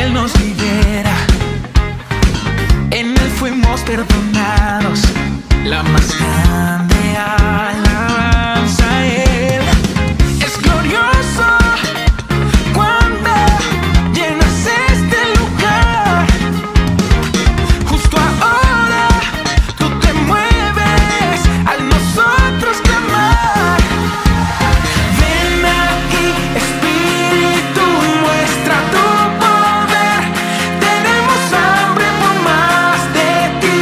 Él nos libera, en Él fuimos perdonados. La más grande alabanza a Él. Es glorioso cuando llenas este lugar. Justo ahora tú te mueves al nosotros clamar. Ven aquí, Espíritu, muestra tu poder. Tenemos hambre por más de ti.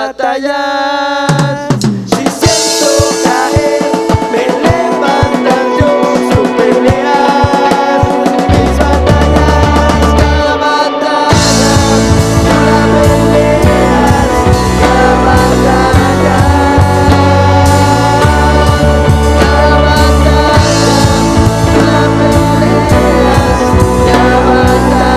batallas. Si siento caer, me levantan yo su pelear. Mis batallas, cada batalla, una peleas, cada batalla. Cada batalla, una peleas, cada batalla.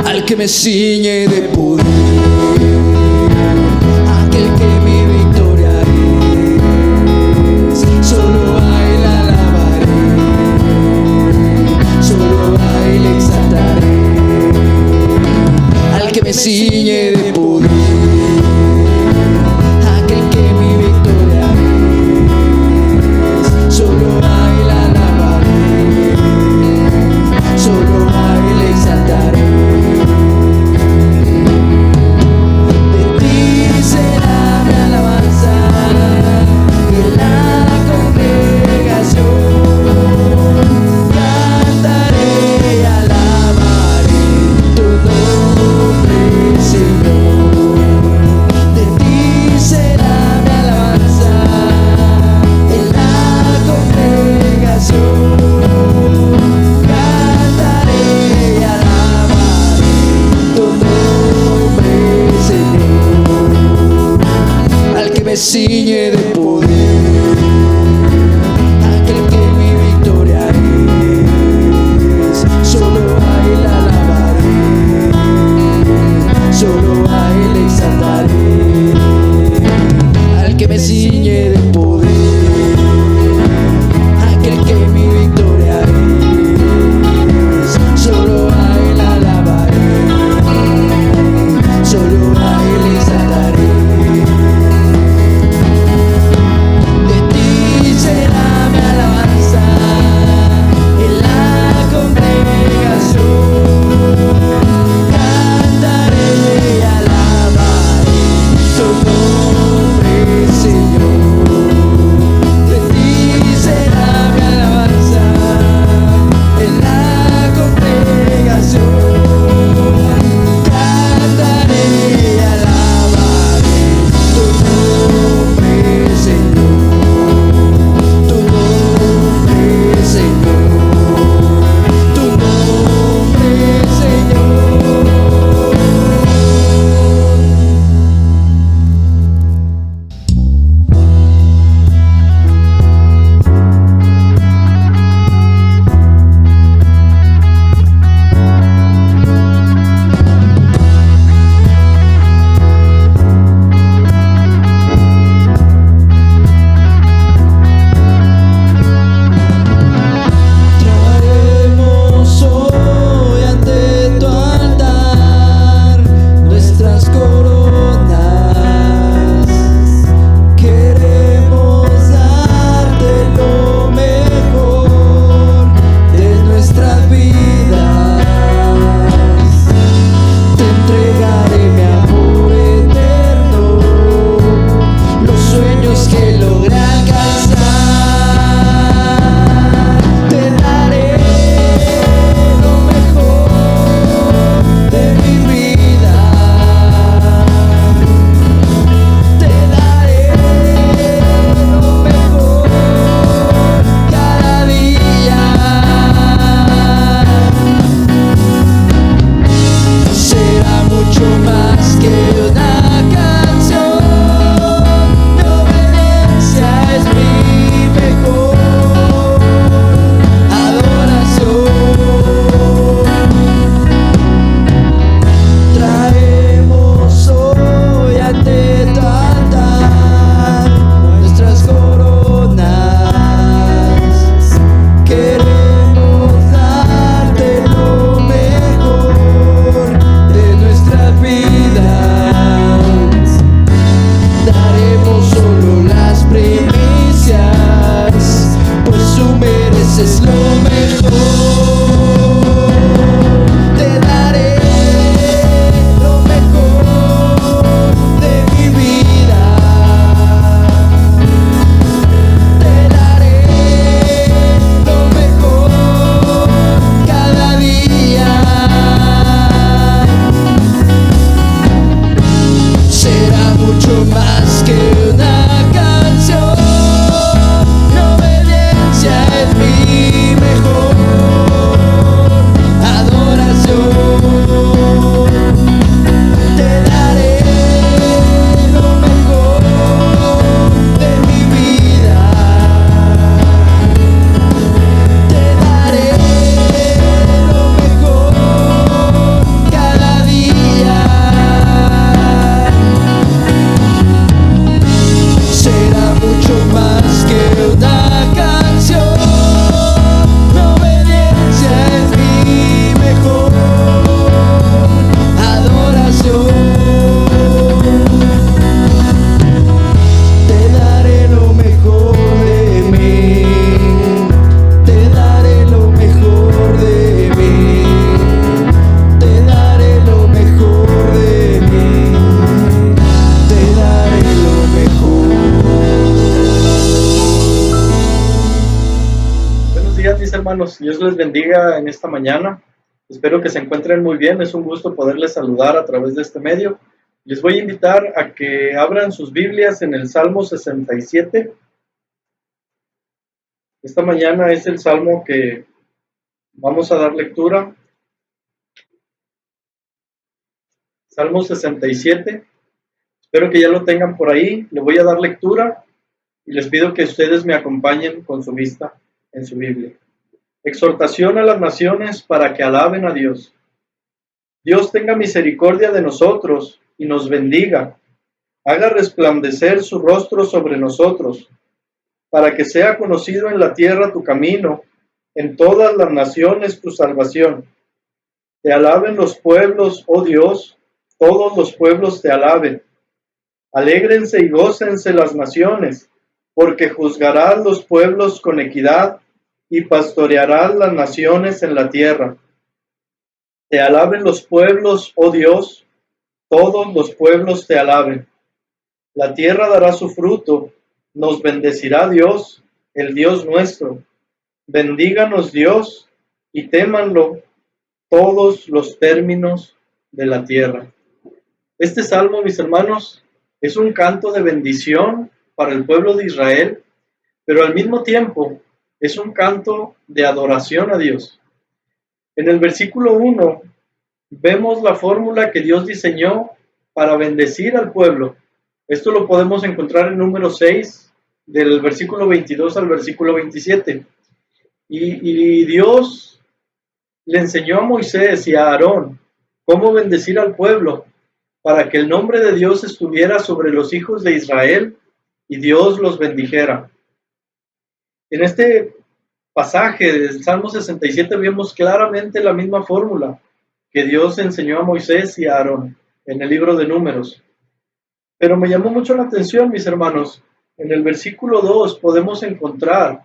Al que me ciñe de poder, aquel que mi victoria es, solo a él alabaré, solo a él exaltaré. Al que me ciñe de poder, aquel que mi victoria es, solo a él alabaré, solo a él exaltaré. Me ciñe de poder, aquel que mi victoria es, solo a él alabaré, solo a él exaltaré. Al que me ciñe de poder, aquel que mi victoria es, solo a él alabaré, solo a él exaltaré. hermanos, Dios les bendiga en esta mañana. Espero que se encuentren muy bien. Es un gusto poderles saludar a través de este medio. Les voy a invitar a que abran sus Biblias en el Salmo 67. Esta mañana es el salmo que vamos a dar lectura. Salmo 67. Espero que ya lo tengan por ahí. Le voy a dar lectura y les pido que ustedes me acompañen con su vista en su Biblia. Exhortación a las naciones para que alaben a Dios. Dios tenga misericordia de nosotros y nos bendiga. Haga resplandecer su rostro sobre nosotros, para que sea conocido en la tierra tu camino, en todas las naciones tu salvación. Te alaben los pueblos, oh Dios, todos los pueblos te alaben. Alégrense y gócense las naciones, porque juzgarás los pueblos con equidad y pastorearás las naciones en la tierra. Te alaben los pueblos, oh Dios, todos los pueblos te alaben. La tierra dará su fruto, nos bendecirá Dios, el Dios nuestro. Bendíganos Dios y témanlo todos los términos de la tierra. Este salmo, mis hermanos, es un canto de bendición para el pueblo de Israel, pero al mismo tiempo es un canto de adoración a Dios. En el versículo 1 vemos la fórmula que Dios diseñó para bendecir al pueblo. Esto lo podemos encontrar en número 6, del versículo 22 al versículo 27. Y Dios le enseñó a Moisés y a Aarón cómo bendecir al pueblo para que el nombre de Dios estuviera sobre los hijos de Israel y Dios los bendijera. En este pasaje del Salmo 67 vemos claramente la misma fórmula que Dios enseñó a Moisés y a Aarón en el libro de Números. Pero me llamó mucho la atención, mis hermanos, en el versículo 2 podemos encontrar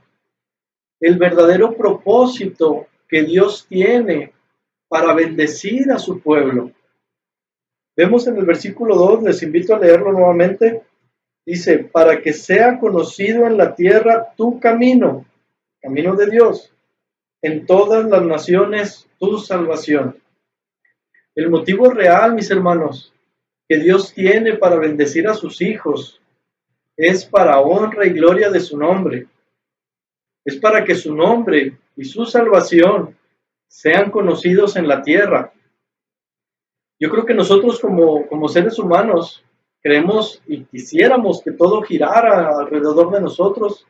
el verdadero propósito que Dios tiene para bendecir a su pueblo. Vemos en el versículo 2, les invito a leerlo nuevamente, dice, para que sea conocido en la tierra tu camino, camino de Dios, en todas las naciones tu salvación. El motivo real, mis hermanos, que Dios tiene para bendecir a sus hijos es para honra y gloria de su nombre. Es para que su nombre y su salvación sean conocidos en la tierra. Yo creo que nosotros como seres humanos creemos y quisiéramos que todo girara alrededor de nosotros.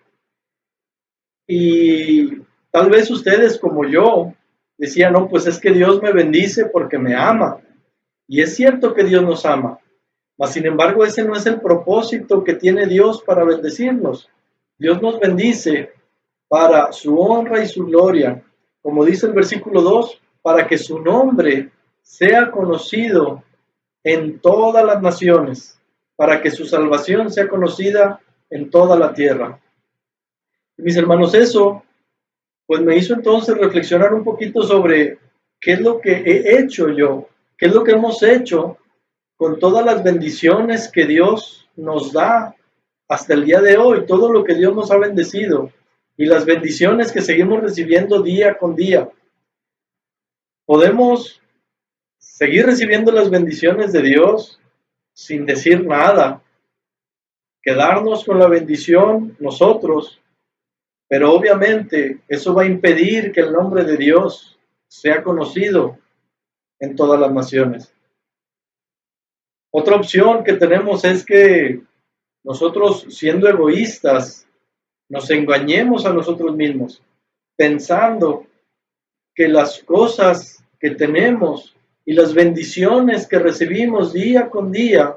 Y tal vez ustedes como yo decían, no, pues es que Dios me bendice porque me ama. Y es cierto que Dios nos ama, mas sin embargo ese no es el propósito que tiene Dios para bendecirnos. Dios nos bendice para su honra y su gloria, como dice el versículo 2, para que su nombre sea conocido en todas las naciones, para que su salvación sea conocida en toda la tierra. Y mis hermanos, eso pues me hizo entonces reflexionar un poquito sobre qué es lo que he hecho yo, qué es lo que hemos hecho con todas las bendiciones que Dios nos da hasta el día de hoy, todo lo que Dios nos ha bendecido y las bendiciones que seguimos recibiendo día con día. Podemos seguir recibiendo las bendiciones de Dios sin decir nada, quedarnos con la bendición nosotros, pero obviamente eso va a impedir que el nombre de Dios sea conocido en todas las naciones. Otra opción que tenemos es que nosotros, siendo egoístas, nos engañemos a nosotros mismos, pensando que las cosas que tenemos y las bendiciones que recibimos día con día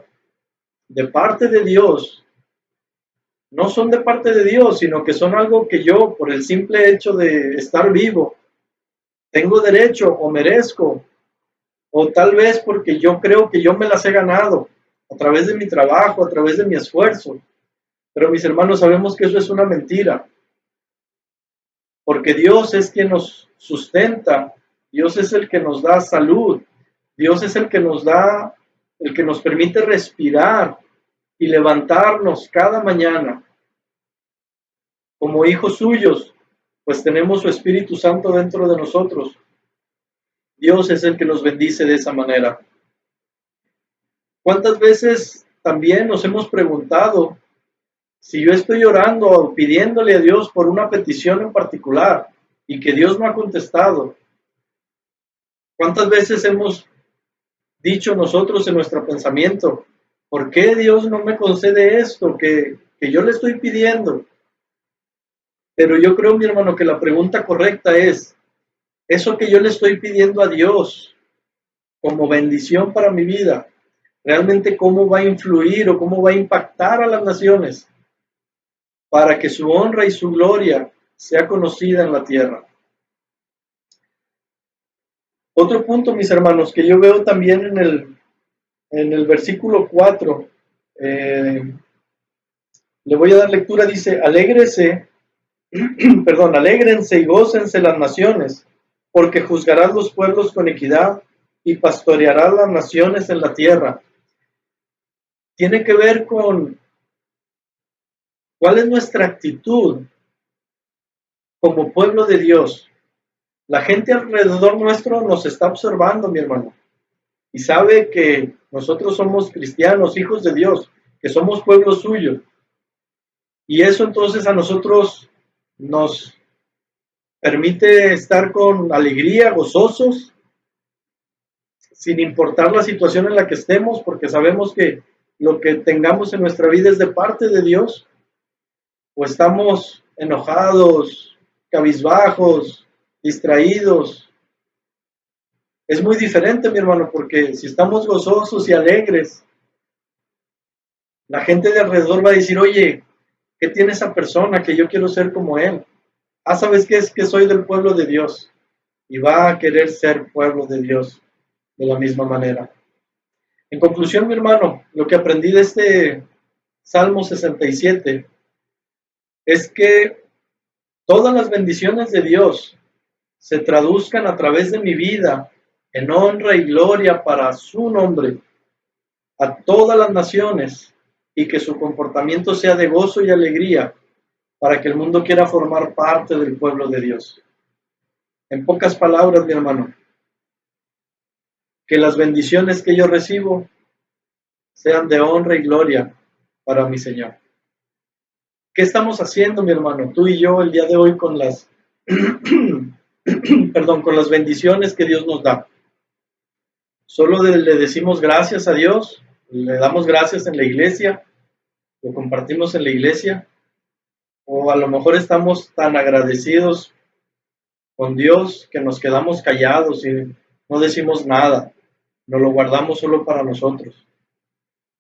de parte de Dios, no son de parte de Dios, sino que son algo que yo, por el simple hecho de estar vivo, tengo derecho o merezco, o tal vez porque yo creo que yo me las he ganado a través de mi trabajo, a través de mi esfuerzo. Pero mis hermanos, sabemos que eso es una mentira, porque Dios es quien nos sustenta, Dios es el que nos da salud, Dios es el que nos da, el que nos permite respirar y levantarnos cada mañana como hijos suyos. pues tenemos su Espíritu Santo dentro de nosotros. Dios es el que nos bendice de esa manera. ¿Cuántas veces también nos hemos preguntado si yo estoy orando o pidiéndole a Dios por una petición en particular y que Dios no ha contestado? ¿Cuántas veces hemos dicho nosotros en nuestro pensamiento, ¿por qué Dios no me concede esto que yo le estoy pidiendo? Pero yo creo, mi hermano, que la pregunta correcta es, eso que yo le estoy pidiendo a Dios como bendición para mi vida, realmente cómo va a influir o cómo va a impactar a las naciones para que su honra y su gloria sea conocida en la tierra. Otro punto, mis hermanos, que yo veo también en el versículo 4, le voy a dar lectura, dice, alégrese, alégrense y gócense las naciones, porque juzgarán los pueblos con equidad y pastorearán las naciones en la tierra. Tiene que ver con cuál es nuestra actitud como pueblo de Dios. La gente alrededor nuestro nos está observando, mi hermano, y sabe que nosotros somos cristianos, hijos de Dios, que somos pueblo suyo. Y eso entonces a nosotros nos permite estar con alegría, gozosos, sin importar la situación en la que estemos, porque sabemos que lo que tengamos en nuestra vida es de parte de Dios, o estamos enojados, cabizbajos, distraídos. Es muy diferente, mi hermano, porque si estamos gozosos y alegres, la gente de alrededor va a decir, oye, ¿qué tiene esa persona que yo quiero ser como él? Ah, ¿sabes qué? Es que soy del pueblo de Dios y va a querer ser pueblo de Dios de la misma manera. En conclusión, mi hermano, lo que aprendí de este Salmo 67 es que todas las bendiciones de Dios se traduzcan a través de mi vida en honra y gloria para su nombre a todas las naciones y que su comportamiento sea de gozo y alegría para que el mundo quiera formar parte del pueblo de Dios. En pocas palabras, mi hermano, que las bendiciones que yo recibo sean de honra y gloria para mi Señor. ¿Qué estamos haciendo, mi hermano, tú y yo el día de hoy con las con las bendiciones que Dios nos da? Solo le decimos gracias a Dios, le damos gracias en la iglesia, lo compartimos en la iglesia, o a lo mejor estamos tan agradecidos con Dios que nos quedamos callados y no decimos nada, nos lo guardamos solo para nosotros.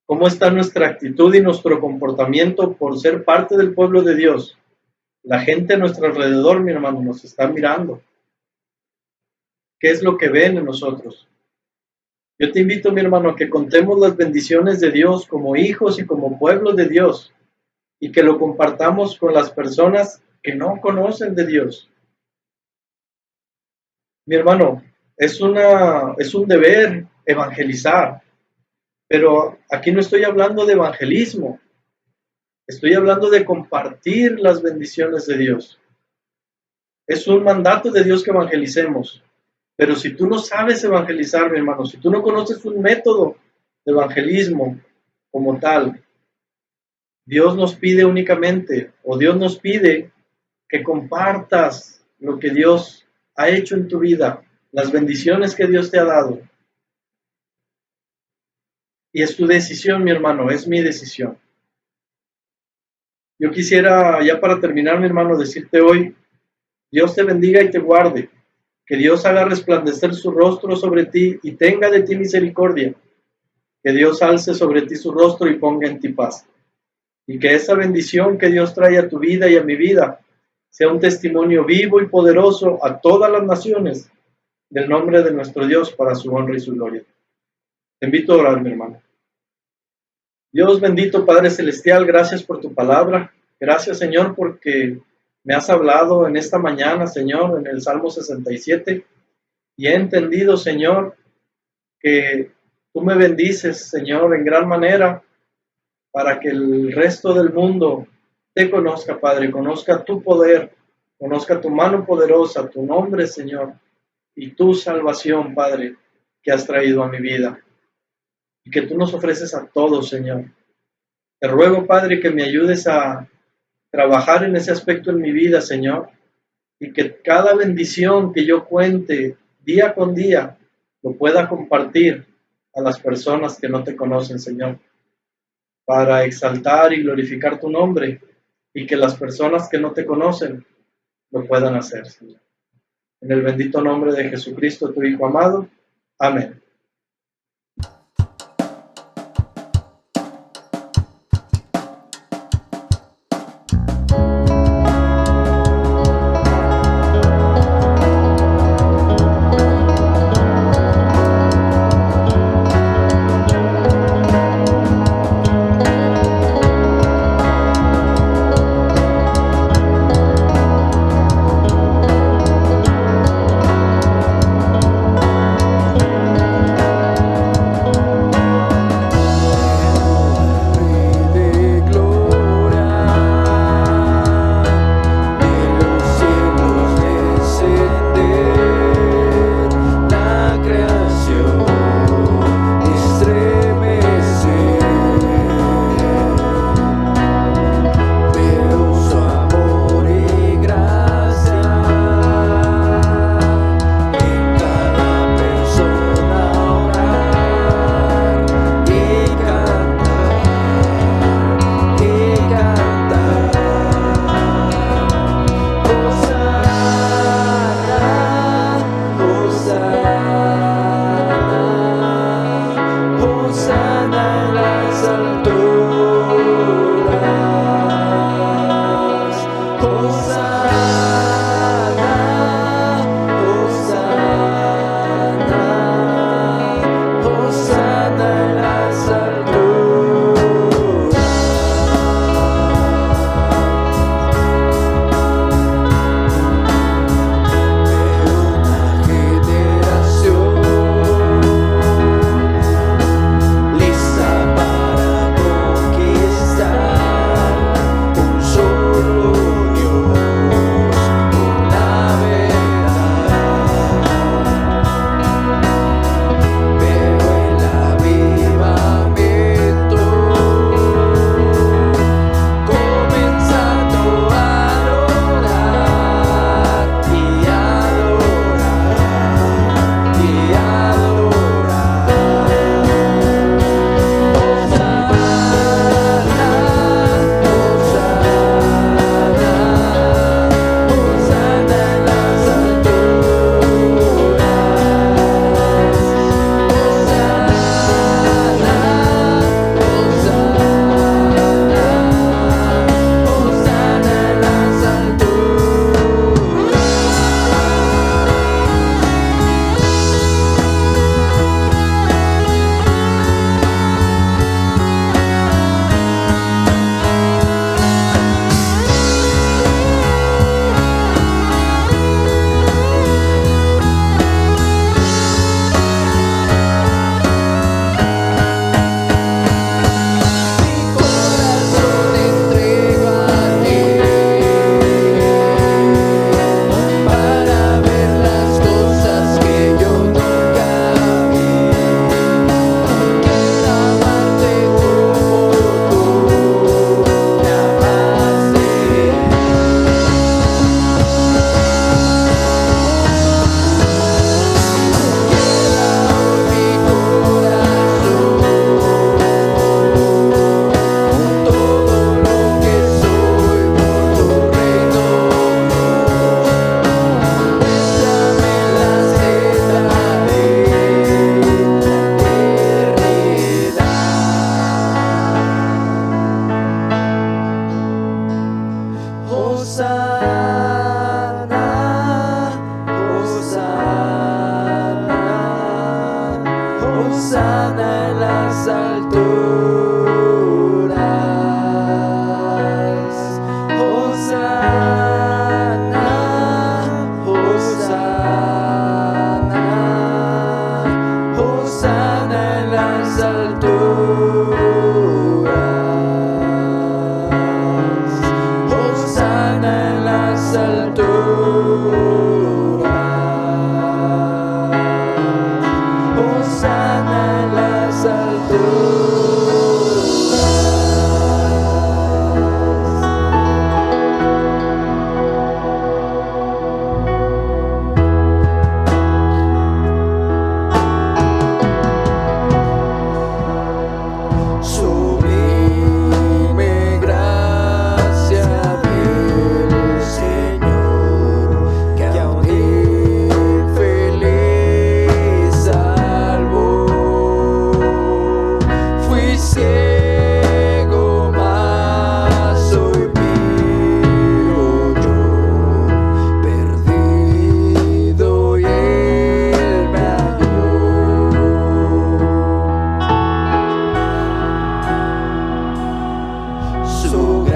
¿Cómo está nuestra actitud y nuestro comportamiento por ser parte del pueblo de Dios? La gente a nuestro alrededor, mi hermano, nos está mirando. ¿Qué es lo que ven en nosotros? Yo te invito, mi hermano, a que contemos las bendiciones de Dios como hijos y como pueblo de Dios y que lo compartamos con las personas que no conocen de Dios. Mi hermano, es un deber evangelizar, pero aquí no estoy hablando de evangelismo, estoy hablando de compartir las bendiciones de Dios. Es un mandato de Dios que evangelicemos. Pero si tú no sabes evangelizar, mi hermano, si tú no conoces un método de evangelismo como tal, Dios nos pide únicamente, o Dios nos pide que compartas lo que Dios ha hecho en tu vida, las bendiciones que Dios te ha dado. Y es tu decisión, mi hermano, es mi decisión. Yo quisiera, ya para terminar, mi hermano, decirte hoy, Dios te bendiga y te guarde. Que Dios haga resplandecer su rostro sobre ti y tenga de ti misericordia. Que Dios alce sobre ti su rostro y ponga en ti paz. Y que esa bendición que Dios trae a tu vida y a mi vida sea un testimonio vivo y poderoso a todas las naciones del nombre de nuestro Dios para su honra y su gloria. Te invito a orar, mi hermano. Dios bendito, Padre Celestial, gracias por tu palabra. Gracias, Señor, porque me has hablado en esta mañana, Señor, en el Salmo 67, y he entendido, Señor, que tú me bendices, Señor, en gran manera, para que el resto del mundo te conozca, Padre, conozca tu poder, conozca tu mano poderosa, tu nombre, Señor, y tu salvación, Padre, que has traído a mi vida y que tú nos ofreces a todos, Señor. Te ruego, Padre, que me ayudes a trabajar en ese aspecto en mi vida, Señor, y que cada bendición que yo cuente día con día lo pueda compartir a las personas que no te conocen, Señor, para exaltar y glorificar tu nombre y que las personas que no te conocen lo puedan hacer, Señor. En el bendito nombre de Jesucristo, tu Hijo amado. Amén.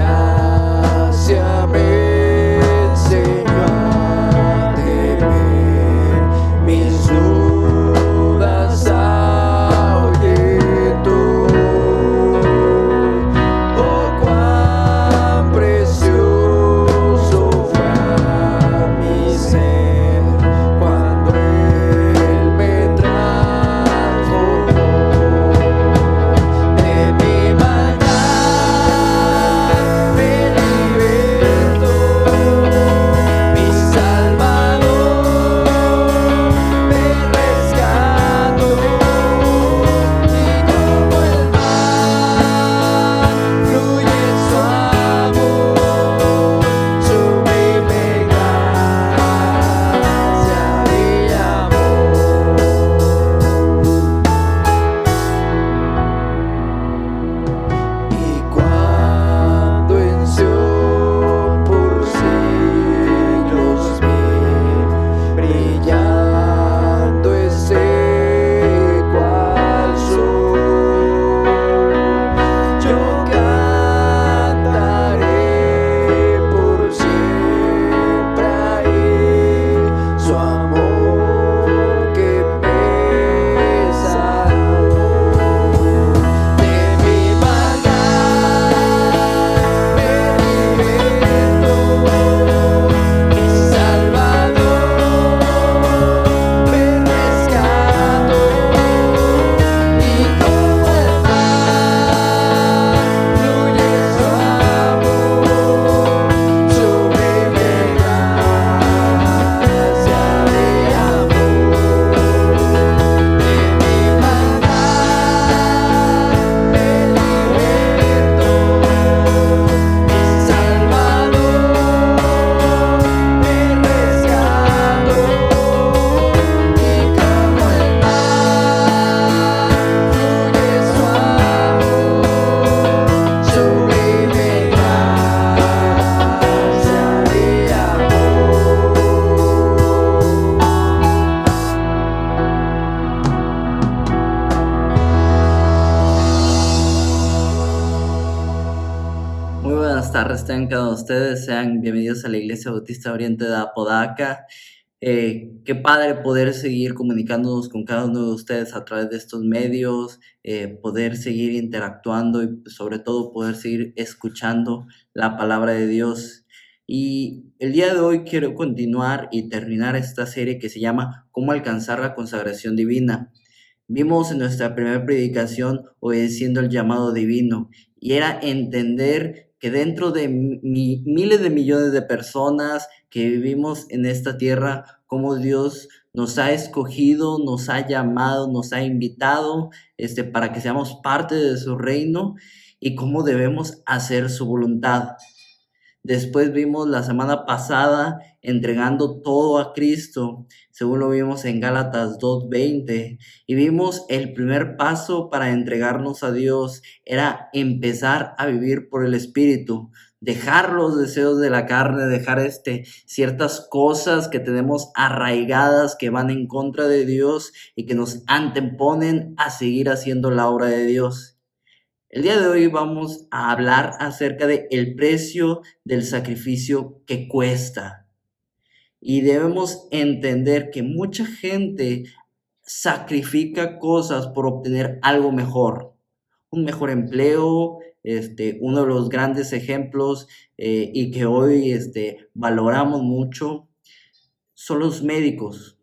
gracia me enseñó a temer, mis dudas ahuyentó. Oh, cuán precioso fue a mi ser cuando Él me transformó. De mi maldad me libertó, mi Salvador me rescató, y como el mar fluye su amor, sublime gracia y amor. Y cuando en Sion por siglos vi, brillando ese cual sol, yo cantaré por siempre ahí su amor que me salvó. De mi maldad me libertó, mi Salvador me rescató, y como el mar fluye su amor, sublime gracia y amor. De mi maldad me libertó, mi Salvador me rescató, y como el mar fluye su amor, sublime gracia y amor. Muy buenas tardes, tengan cada uno de ustedes, sean bienvenidos a la Iglesia Bautista Oriente de Apodaca. Qué padre poder seguir comunicándonos con cada uno de ustedes a través de estos medios, poder seguir interactuando y sobre todo poder seguir escuchando la palabra de Dios. Y el día de hoy quiero continuar y terminar esta serie que se llama ¿Cómo alcanzar la consagración divina? Vimos en nuestra primera predicación obedeciendo el llamado divino, y era entender que dentro de miles de millones de personas que vivimos en esta tierra, cómo Dios nos ha escogido, nos ha llamado, nos ha invitado para que seamos parte de su reino y cómo debemos hacer su voluntad. Después vimos la semana pasada entregando todo a Cristo, según lo vimos en Gálatas 2:20, y vimos el primer paso para entregarnos a Dios era empezar a vivir por el Espíritu, dejar los deseos de la carne, dejar ciertas cosas que tenemos arraigadas que van en contra de Dios y que nos anteponen a seguir haciendo la obra de Dios. El día de hoy vamos a hablar acerca de el precio del sacrificio que cuesta. Y debemos entender que mucha gente sacrifica cosas por obtener algo mejor. Un mejor empleo, uno de los grandes ejemplos y que hoy valoramos mucho son los médicos.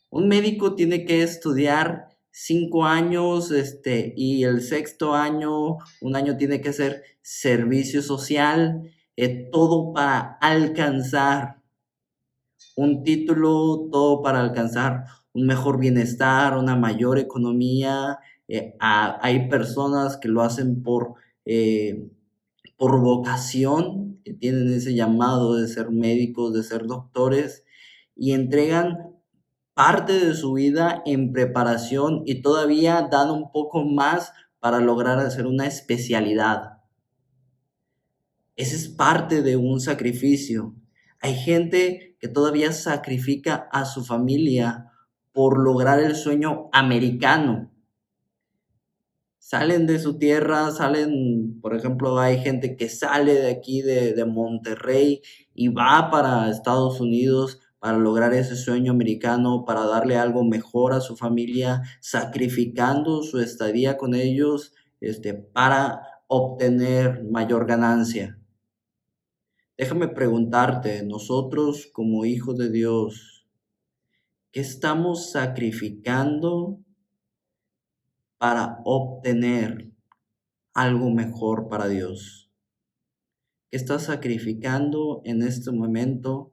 Un médico tiene que estudiar 5 años, y el sexto año, un año tiene que ser servicio social, todo para alcanzar un título, todo para alcanzar un mejor bienestar, una mayor economía. Hay personas que lo hacen por vocación, que tienen ese llamado de ser médicos, de ser doctores, y entregan parte de su vida en preparación y todavía dan un poco más para lograr hacer una especialidad. Ese es parte de un sacrificio. Hay gente que todavía sacrifica a su familia por lograr el sueño americano. salen de su tierra, salen, por ejemplo, hay gente que sale de aquí, de Monterrey, y va para Estados Unidos para lograr ese sueño americano, para darle algo mejor a su familia, sacrificando su estadía con ellos, para obtener mayor ganancia. Déjame preguntarte, nosotros como hijos de Dios, ¿qué estamos sacrificando para obtener algo mejor para Dios? ¿Qué estás sacrificando en este momento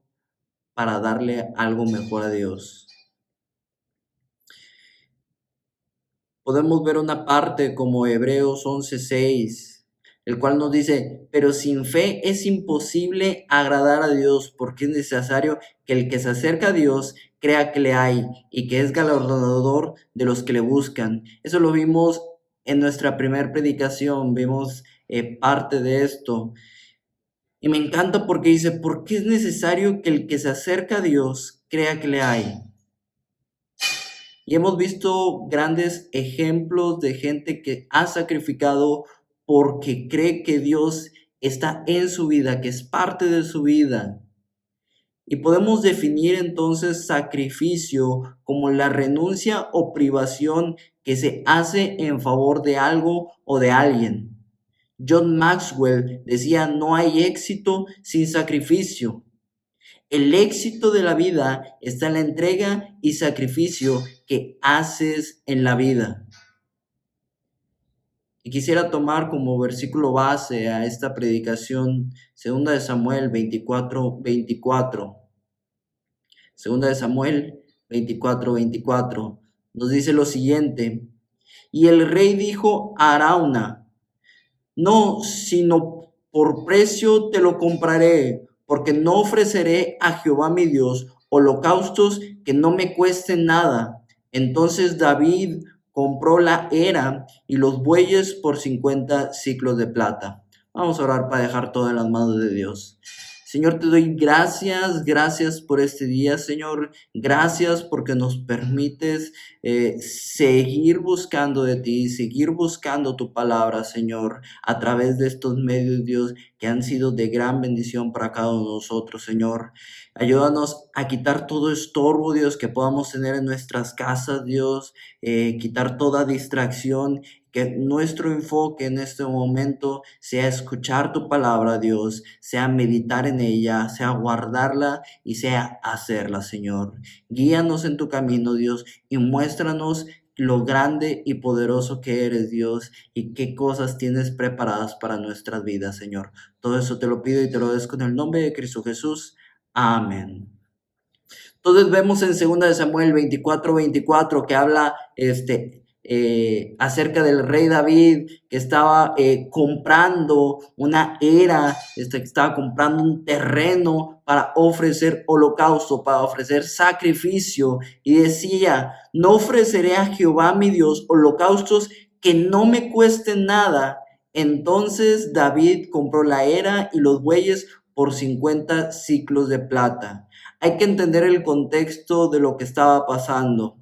para darle algo mejor a Dios? Podemos ver una parte como Hebreos 11:6, el cual nos dice, pero sin fe es imposible agradar a Dios, porque es necesario que el que se acerca a Dios crea que le hay y que es galardonador de los que le buscan. Eso lo vimos en nuestra primera predicación, vimos parte de esto. Y me encanta porque dice, porque es necesario que el que se acerca a Dios crea que le hay. Y hemos visto grandes ejemplos de gente que ha sacrificado porque cree que Dios está en su vida, que es parte de su vida. Y podemos definir entonces sacrificio como la renuncia o privación que se hace en favor de algo o de alguien. John Maxwell decía, no hay éxito sin sacrificio. El éxito de la vida está en la entrega y sacrificio que haces en la vida. Y quisiera tomar como versículo base a esta predicación 2 Samuel 24:24. 2 Samuel 24:24 nos dice lo siguiente: y el rey dijo a Arauna, no, sino por precio te lo compraré, porque no ofreceré a Jehová mi Dios holocaustos que no me cuesten nada. Entonces David compró la era y los bueyes por 50 siclos de plata. Vamos a orar para dejar todo en las manos de Dios. Señor, te doy gracias por este día, Señor. Gracias porque nos permites seguir buscando de ti, seguir buscando tu palabra, Señor, a través de estos medios, Dios, que han sido de gran bendición para cada uno de nosotros, Señor. Ayúdanos a quitar todo estorbo, Dios, que podamos tener en nuestras casas, Dios, quitar toda distracción, que nuestro enfoque en este momento sea escuchar tu palabra, Dios, sea meditar en ella, sea guardarla y sea hacerla, Señor. Guíanos en tu camino, Dios, y muéstranos lo grande y poderoso que eres, Dios, y qué cosas tienes preparadas para nuestras vidas, Señor. Todo eso te lo pido y te lo agradezco en el nombre de Cristo Jesús. Amén. Entonces vemos en 2 Samuel 24:24 que habla acerca del rey David que estaba comprando una era, que estaba comprando un terreno para ofrecer holocausto, para ofrecer sacrificio, y decía, no ofreceré a Jehová mi Dios holocaustos que no me cuesten nada. Entonces David compró la era y los bueyes por 50 siclos de plata. Hay que entender el contexto de lo que estaba pasando.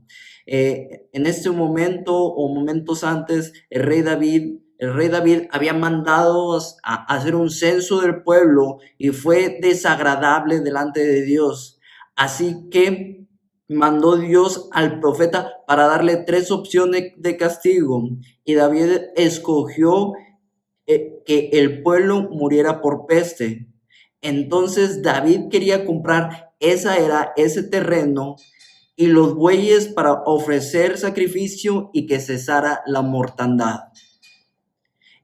En este momento o momentos antes, el rey David había mandado a hacer un censo del pueblo y fue desagradable delante de Dios. Así que mandó Dios al profeta para darle 3 opciones de castigo, y David escogió que el pueblo muriera por peste. Entonces David quería comprar esa era, ese terreno y los bueyes para ofrecer sacrificio y que cesara la mortandad.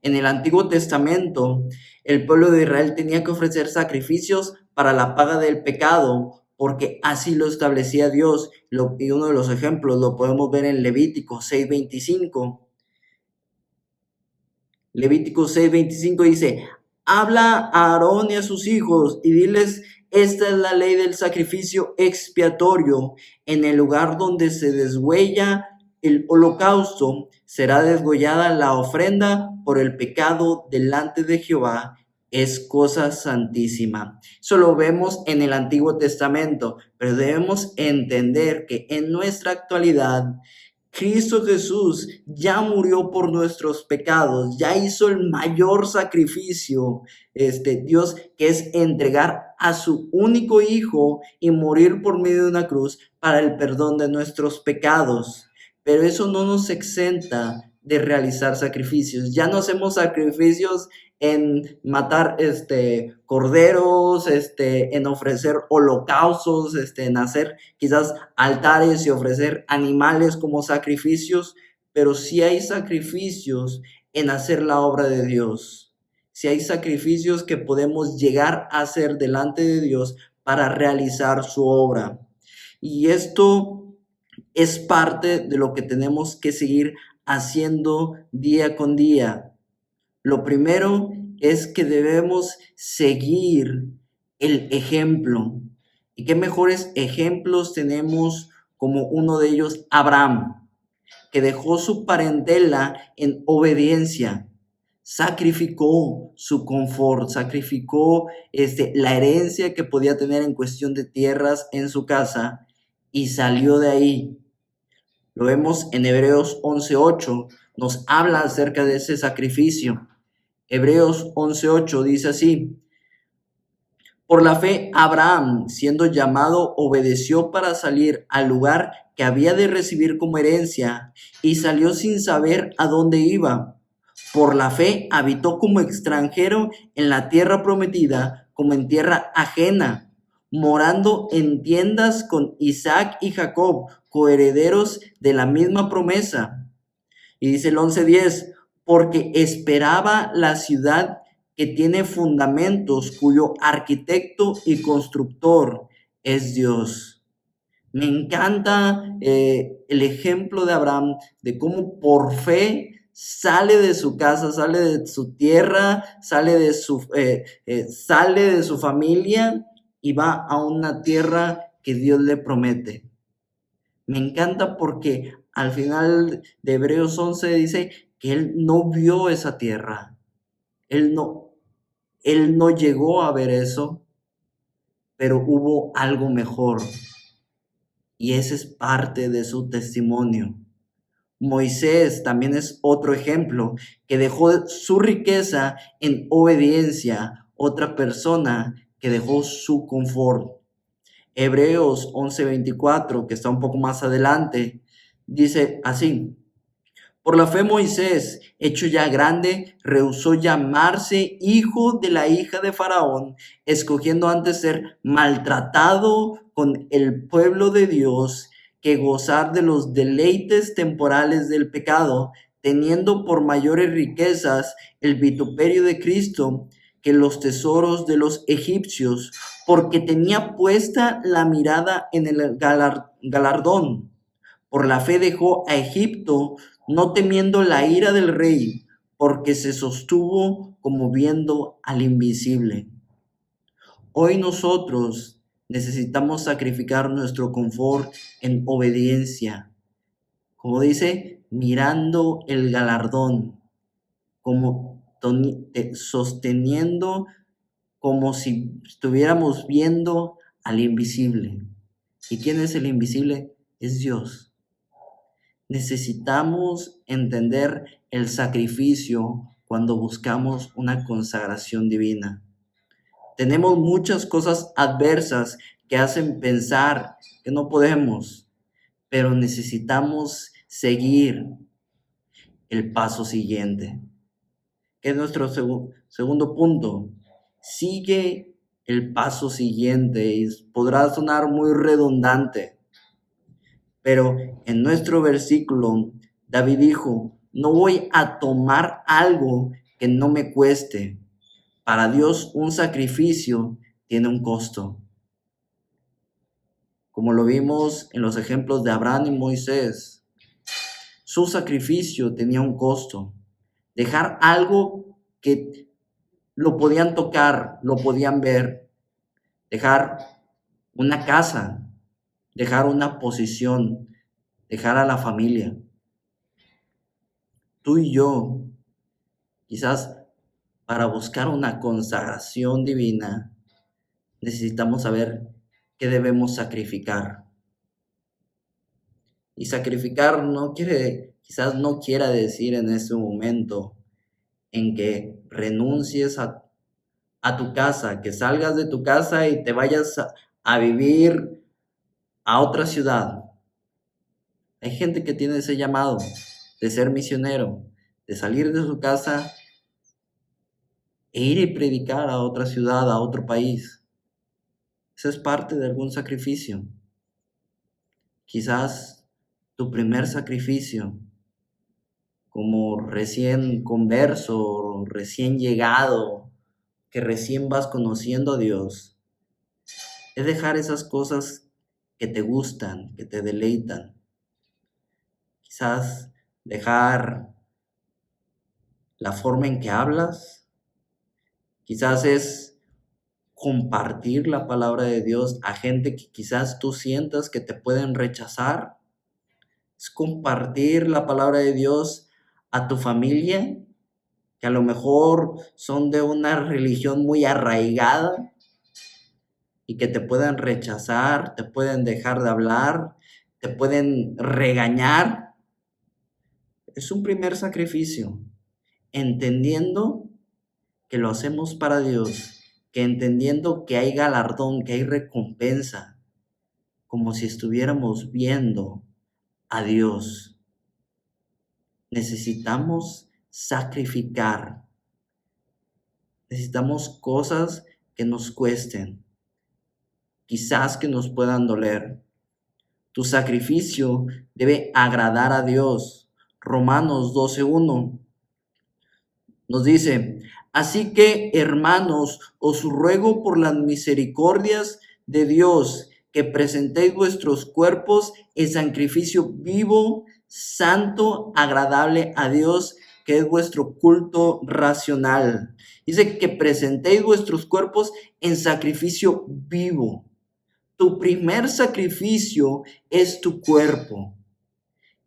En el Antiguo Testamento, el pueblo de Israel tenía que ofrecer sacrificios para la paga del pecado, porque así lo establecía Dios. Y uno de los ejemplos lo podemos ver en Levítico 6:25. Levítico 6:25 dice, habla a Aarón y a sus hijos y diles, esta es la ley del sacrificio expiatorio. En el lugar donde se deshuella el holocausto, será desgollada la ofrenda por el pecado delante de Jehová. Es cosa santísima. Eso lo vemos en el Antiguo Testamento, pero debemos entender que en nuestra actualidad Cristo Jesús ya murió por nuestros pecados, ya hizo el mayor sacrificio, Dios, que es entregar a su único hijo y morir por medio de una cruz para el perdón de nuestros pecados. Pero eso no nos exenta de realizar sacrificios. Ya no hacemos sacrificios en matar corderos, en ofrecer holocaustos, en hacer quizás altares y ofrecer animales como sacrificios, pero sí hay sacrificios en hacer la obra de Dios. Sí hay sacrificios que podemos llegar a hacer delante de Dios para realizar su obra. Y esto es parte de lo que tenemos que seguir haciendo día con día. Lo primero es que debemos seguir el ejemplo. ¿Y qué mejores ejemplos tenemos como uno de ellos? Abraham, que dejó su parentela en obediencia, sacrificó su confort, sacrificó la herencia que podía tener en cuestión de tierras en su casa y salió de ahí. Lo vemos en Hebreos 11:8, nos habla acerca de ese sacrificio. Hebreos 11:8 dice así: por la fe, Abraham, siendo llamado, obedeció para salir al lugar que había de recibir como herencia y salió sin saber a dónde iba. Por la fe, habitó como extranjero en la tierra prometida, como en tierra ajena, morando en tiendas con Isaac y Jacob, coherederos de la misma promesa. Y dice el 11:10, porque esperaba la ciudad que tiene fundamentos, cuyo arquitecto y constructor es Dios. Me encanta el ejemplo de Abraham, de cómo por fe sale de su casa, sale de su tierra, sale de su familia y va a una tierra que Dios le promete. Me encanta porque al final de Hebreos 11 dice que él no vio esa tierra. Él no llegó a ver eso, pero hubo algo mejor. Y ese es parte de su testimonio. Moisés también es otro ejemplo, que dejó su riqueza en obediencia, otra persona que dejó su confort. Hebreos 11:24, que está un poco más adelante, dice así: por la fe Moisés, hecho ya grande, rehusó llamarse hijo de la hija de Faraón, escogiendo antes ser maltratado con el pueblo de Dios que gozar de los deleites temporales del pecado, teniendo por mayores riquezas el vituperio de Cristo que los tesoros de los egipcios, porque tenía puesta la mirada en el galardón. Por la fe dejó a Egipto, no temiendo la ira del rey, porque se sostuvo como viendo al invisible. Hoy nosotros necesitamos sacrificar nuestro confort en obediencia. Como dice, mirando el galardón, como sosteniendo como si estuviéramos viendo al invisible. ¿Y quién es el invisible? Es Dios. Necesitamos entender el sacrificio cuando buscamos una consagración divina. Tenemos muchas cosas adversas que hacen pensar que no podemos, pero necesitamos seguir el paso siguiente, que es nuestro segundo punto. Sigue el paso siguiente y podrá sonar muy redundante, pero en nuestro versículo, David dijo, no voy a tomar algo que no me cueste. Para Dios un sacrificio tiene un costo. Como lo vimos en los ejemplos de Abraham y Moisés, su sacrificio tenía un costo. Dejar algo que lo podían tocar, lo podían ver. Dejar una casa, dejar una posición, dejar a la familia. Tú y yo, quizás para buscar una consagración divina, necesitamos saber qué debemos sacrificar. Y sacrificar quizás no quiera decir en este momento en que renuncies a tu casa, que salgas de tu casa y te vayas a vivir a otra ciudad. Hay gente que tiene ese llamado de ser misionero, de salir de su casa e ir y predicar a otra ciudad, a otro país. Eso es parte de algún sacrificio. Quizás tu primer sacrificio como recién converso, recién llegado, que recién vas conociendo a Dios, es dejar esas cosas que te gustan, que te deleitan. Quizás dejar la forma en que hablas, quizás es compartir la palabra de Dios a gente que quizás tú sientas que te pueden rechazar, es compartir la palabra de Dios a tu familia, que a lo mejor son de una religión muy arraigada y que te puedan rechazar, te pueden dejar de hablar, te pueden regañar. Es un primer sacrificio, entendiendo que lo hacemos para Dios, que entendiendo que hay galardón, que hay recompensa, como si estuviéramos viendo a Dios. Necesitamos sacrificar, necesitamos cosas que nos cuesten, quizás que nos puedan doler. Tu sacrificio debe agradar a Dios. Romanos 12:1 nos dice: así que, hermanos, os ruego por las misericordias de Dios que presentéis vuestros cuerpos en sacrificio vivo, santo, agradable a Dios, que es vuestro culto racional. Dice que presentéis vuestros cuerpos en sacrificio vivo. Tu primer sacrificio es tu cuerpo.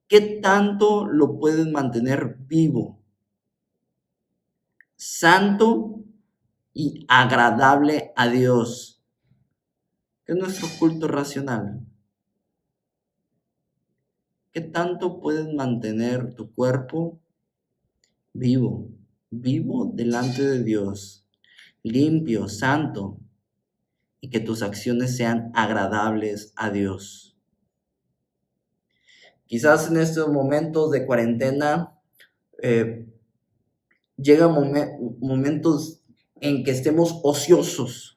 ¿Qué tanto lo puedes mantener vivo, santo y agradable a Dios? ¿Qué es nuestro culto racional? ¿Qué tanto puedes mantener tu cuerpo vivo delante de Dios, limpio, santo, y que tus acciones sean agradables a Dios? Quizás en estos momentos de cuarentena llegan momentos en que estemos ociosos,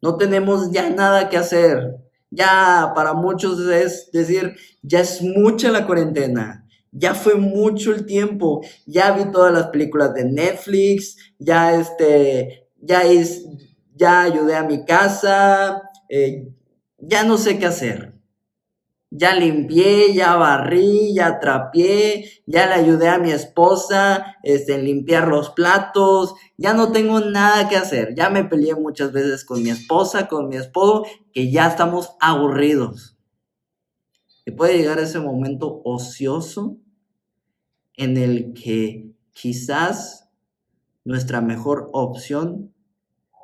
no tenemos ya nada que hacer. Ya para muchos es decir, ya es mucha la cuarentena, ya fue mucho el tiempo, ya vi todas las películas de Netflix, ya ayudé a mi casa, ya no sé qué hacer. Ya limpié, ya barrí, ya trapeé, ya le ayudé a mi esposa en limpiar los platos, ya no tengo nada que hacer. Ya me peleé muchas veces con mi esposa, con mi esposo, que ya estamos aburridos. Y puede llegar ese momento ocioso en el que quizás nuestra mejor opción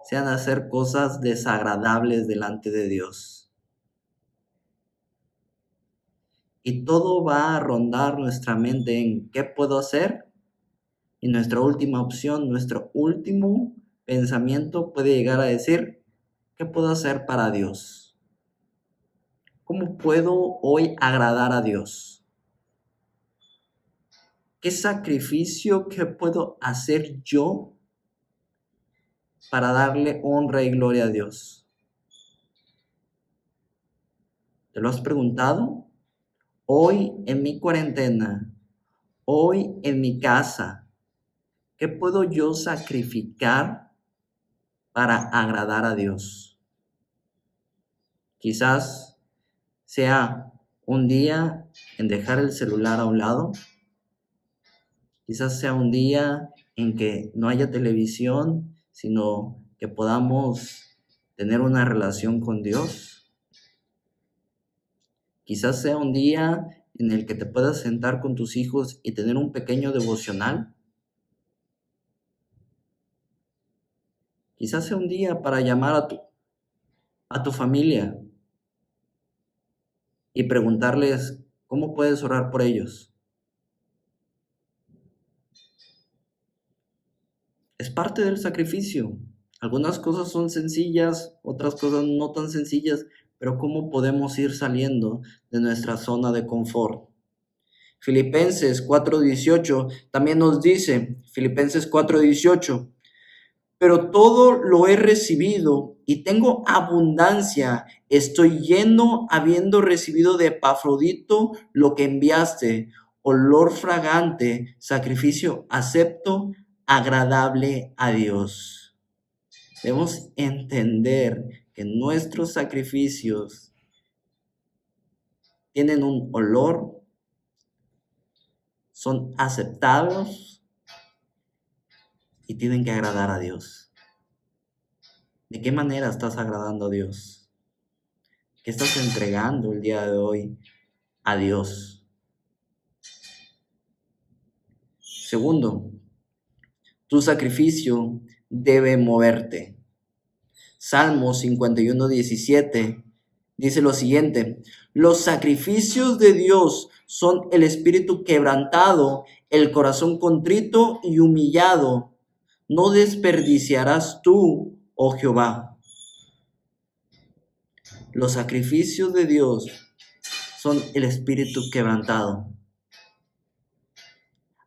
sean hacer cosas desagradables delante de Dios. Y todo va a rondar nuestra mente en ¿qué puedo hacer? Y nuestra última opción, nuestro último pensamiento puede llegar a decir, ¿qué puedo hacer para Dios? ¿Cómo puedo hoy agradar a Dios? ¿Qué sacrificio que puedo hacer yo para darle honra y gloria a Dios? ¿Te lo has preguntado? Hoy en mi cuarentena, hoy en mi casa, ¿qué puedo yo sacrificar para agradar a Dios? Quizás sea un día en dejar el celular a un lado. Quizás sea un día en que no haya televisión, sino que podamos tener una relación con Dios. Quizás sea un día en el que te puedas sentar con tus hijos y tener un pequeño devocional. Quizás sea un día para llamar a tu familia y preguntarles ¿Cómo puedes orar por ellos? Es parte del sacrificio. Algunas cosas son sencillas, otras cosas no tan sencillas, pero ¿cómo podemos ir saliendo de nuestra zona de confort? Filipenses 4:18 también nos dice, Filipenses 4:18, pero todo lo he recibido y tengo abundancia, estoy lleno habiendo recibido de Epafrodito lo que enviaste, olor fragante, sacrificio acepto, agradable a Dios. Debemos entender que nuestros sacrificios tienen un olor, son aceptados y tienen que agradar a Dios. ¿De qué manera estás agradando a Dios? ¿Qué estás entregando el día de hoy a Dios? Segundo, tu sacrificio debe moverte. Salmo 51:17 dice lo siguiente: los sacrificios de Dios son el espíritu quebrantado, el corazón contrito y humillado. No desperdiciarás tú, oh Jehová. Los sacrificios de Dios son el espíritu quebrantado.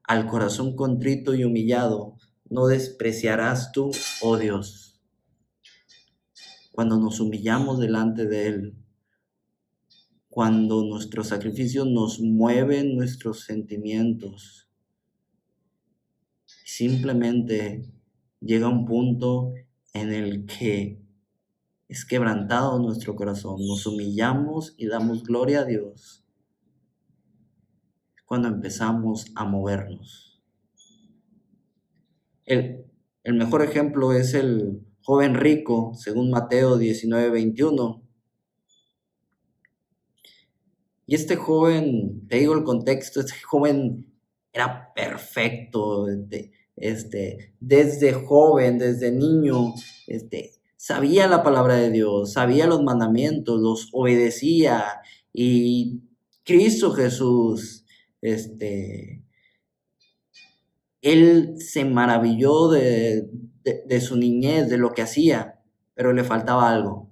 Al corazón contrito y humillado, no despreciarás tú, oh Dios. Cuando nos humillamos delante de Él, cuando nuestros sacrificios nos mueven nuestros sentimientos, simplemente llega un punto en el que es quebrantado nuestro corazón, nos humillamos y damos gloria a Dios. Cuando empezamos a movernos. El mejor ejemplo es el joven rico, según Mateo 19:21. Y este joven, te digo el contexto, este joven era perfecto, desde joven, desde niño, sabía la palabra de Dios, sabía los mandamientos, los obedecía, y Cristo Jesús, él se maravilló de su niñez, de lo que hacía, pero le faltaba algo.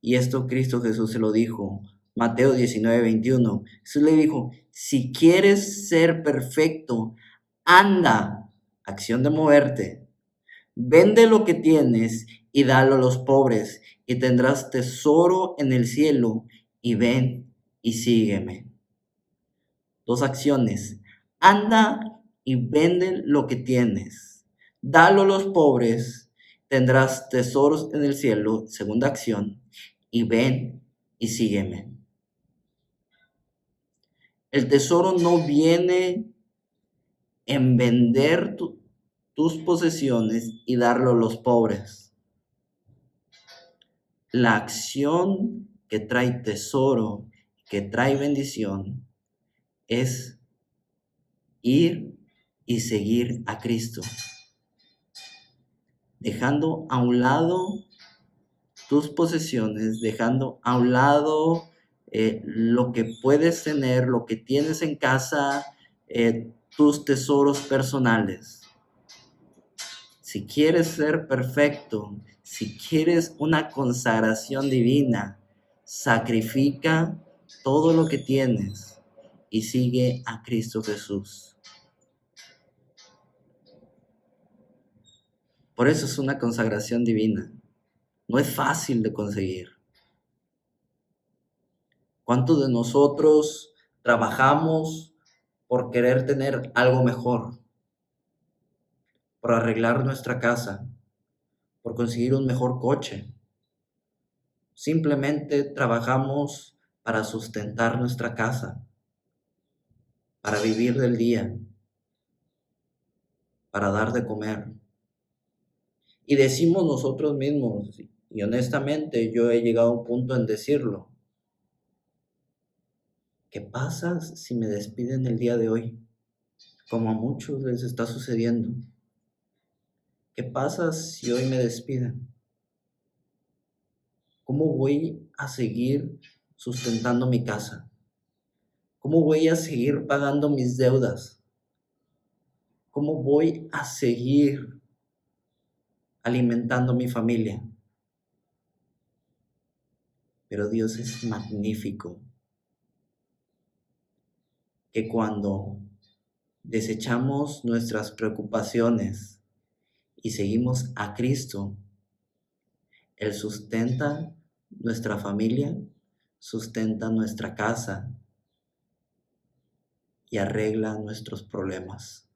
Y esto Cristo Jesús se lo dijo. Mateo 19:21. Jesús le dijo, si quieres ser perfecto, anda, acción de moverte, vende lo que tienes y dalo a los pobres, y tendrás tesoro en el cielo, y ven y sígueme. Dos acciones, anda y vende lo que tienes, dalo a los pobres, tendrás tesoros en el cielo, segunda acción, y ven y sígueme. El tesoro no viene en vender tus posesiones y darlo a los pobres. La acción que trae tesoro, que trae bendición, es ir y seguir a Cristo, dejando a un lado tus posesiones, dejando a un lado lo que puedes tener, lo que tienes en casa, tus tesoros personales. Si quieres ser perfecto, si quieres una consagración divina, sacrifica todo lo que tienes y sigue a Cristo Jesús. Por eso es una consagración divina. No es fácil de conseguir. ¿Cuántos de nosotros trabajamos por querer tener algo mejor? Por arreglar nuestra casa, por conseguir un mejor coche. Simplemente trabajamos para sustentar nuestra casa, para vivir del día, para dar de comer. Y decimos nosotros mismos, y honestamente yo he llegado a un punto en decirlo, ¿qué pasa si me despiden el día de hoy? Como a muchos les está sucediendo. ¿Qué pasa si hoy me despiden? ¿Cómo voy a seguir sustentando mi casa? ¿Cómo voy a seguir pagando mis deudas? ¿Cómo voy a seguir alimentando mi familia? Pero Dios es magnífico, que cuando desechamos nuestras preocupaciones y seguimos a Cristo, Él sustenta nuestra familia, sustenta nuestra casa y arregla nuestros problemas.